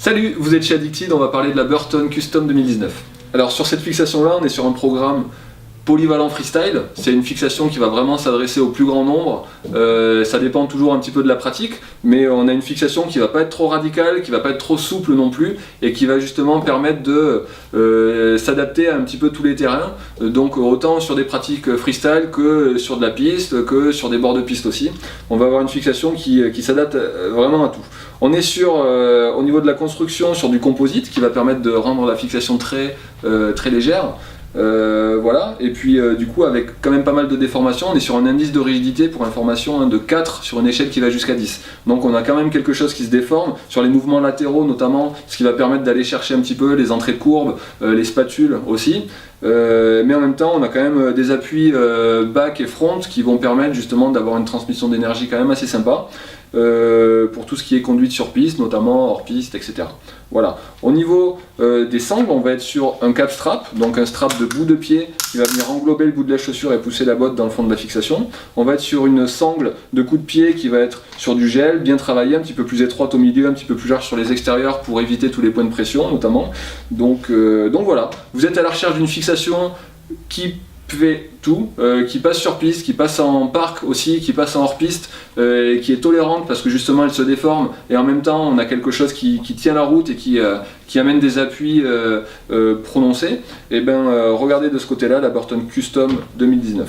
Salut, vous êtes chez Addicted, on va parler de la Burton Custom 2019. Alors sur cette fixation-là, on est sur un programme polyvalent freestyle. C'est une fixation qui va vraiment s'adresser au plus grand nombre. Ça dépend toujours un petit peu de la pratique, mais on a une fixation qui va pas être trop radicale, qui va pas être trop souple non plus, et qui va justement permettre de s'adapter à un petit peu tous les terrains. Donc autant sur des pratiques freestyle que sur de la piste, que sur des bords de piste aussi. On va avoir une fixation qui s'adapte vraiment à tout. On est au niveau de la construction, sur du composite qui va permettre de rendre la fixation très légère. Voilà, et puis du coup avec quand même pas mal de déformations, on est sur un indice de rigidité pour information de 4 sur une échelle qui va jusqu'à 10. Donc on a quand même quelque chose qui se déforme, sur les mouvements latéraux notamment, ce qui va permettre d'aller chercher un petit peu les entrées de courbes, les spatules aussi. Mais en même temps on a quand même des appuis back et front qui vont permettre justement d'avoir une transmission d'énergie quand même assez sympa. Pour tout ce qui est conduite sur piste, notamment hors piste, etc. Voilà. Au niveau des sangles, on va être sur un cap strap, donc un strap de bout de pied qui va venir englober le bout de la chaussure et pousser la botte dans le fond de la fixation. On va être sur une sangle de coup de pied qui va être sur du gel, bien travaillé, un petit peu plus étroite au milieu, un petit peu plus large sur les extérieurs pour éviter tous les points de pression notamment. Donc voilà, vous êtes à la recherche d'une fixation qui fait tout, qui passe sur piste, qui passe en parc aussi, qui passe en hors piste, et qui est tolérante parce que justement elle se déforme et en même temps on a quelque chose qui tient la route et qui amène des appuis prononcés. Et ben regardez de ce côté là la Burton Custom 2019.